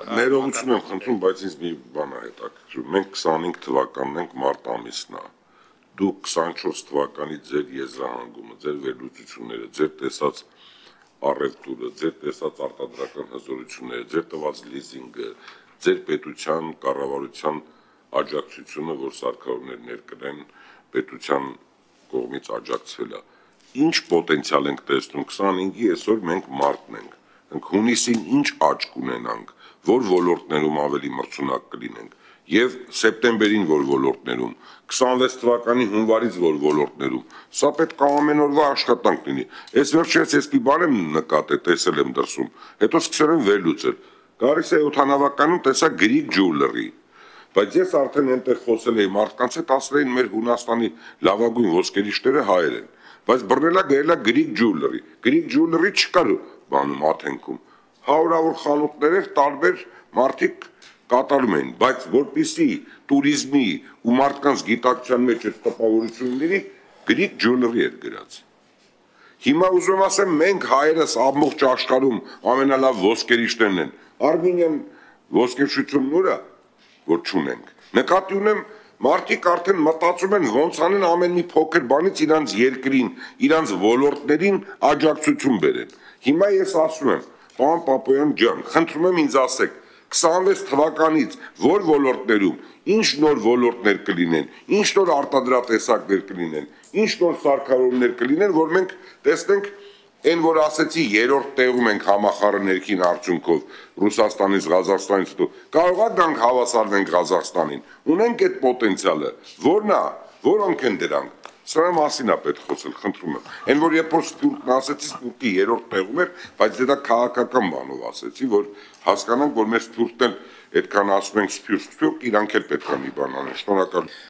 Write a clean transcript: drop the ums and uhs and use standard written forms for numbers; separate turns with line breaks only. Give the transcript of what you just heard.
Ներողություն եմ խնդրում, բայց ինձ մի բան է հետաքրքրում։ Մենք 25 թվականն ենք, մարտ ամիսն է։ Դուք 24 թվականի ձեր եզրահանգումը, ձեր վերլուծությունները, ձեր տեսած առևտուրը, ձեր տեսած արտադրական հզորությունները, ձեր տված լիզինգը, ձեր պետության կառավարության աջակցությունը, որ սարքավորներ ներկրեն պետության կողմից աջակցվել է։ Ինչ պոտենցիալ ենք տեսնում 25-ի այսօր մենք մարտն ենք։ Հունիսին ինչ աճ կունենանք, որ ոլորտներում ավելի մրցունակ կլինենք, եւ սեպտեմբերին որ ոլորտներում, 26 թվականի հունվարից որ ոլորտներում, սա պետք է ամեն օրվա աշխատանք լինի։ Այս վերջերս ես մի բան եմ նկատել, տեսել եմ դրսում, հետո սկսել եմ վերլուծել։ Գարիս է օդանավականում տեսա Greek Jewelry, բայց ես արդեն այնտեղ խոսել էի մարդկանց հետ, ասել էին մեր Հունաստանի լավագույն ոսկերիչները հայեր են, բայց բռնելա գրելա Greek Jewelry, Greek Jewelry չկար բանում Աթենքում, հարյուրավոր խանութներով տարբեր մարդիկ կատարում էին, բայց որպեսզի տուրիզմի ու մարդկանց գիտակցության մեջ այդ տպավորություն լինի, Greek Jewelry էր գրած։ Հիմա ուզում ասեմ, մենք հայերս ամբողջ աշխարհում ամենալավ ոսկերիչներն են, Արմենիան ոսկերչությունն ուրա, որ չունենք։ Նկատի ունեմ, մարդիկ արդեն մտածում են ոնց անեն ամեն մի փոքր բանից իրանց երկրին, իրանց ոլորտներին աջակցություն բերեն։ Հիմա ես ասում եմ, պարոն Պապոյան ջան, խնդրում եմ ինձ ասեք, 26 թվականից որ ոլորտներում, ինչ նոր ոլորտներ կլինեն, ինչ նոր արտադրատեսակներ կլինեն, ինչ նոր սարքավորումներ կլինեն, որ մենք տեսնենք այն որ ասեցի երրորդ տեղում ենք համախառն ներքին արդյունքով Ռուսաստանից, Ղազախստանից հետո կարող է դրանք հավասարվենք Ղազախստանին։ Ունենք այդ պոտենցիալը, որն է, որոնք են դրանք։ Սրա մասին է պետք խոսել, խնդրում եմ։ Այն որ երբ որ Սփյուռքն ասեցի, Սփյուռքի երրորդ տեղում էր, բայց դա քաղաքական բանով ասեցի, որ հասկանանք, որ մեր Սփյուռքն էլ այդքան ասում ենք Սփյուռք, իրանք էլ պետք է մի բան անեն։ Շնորհակալ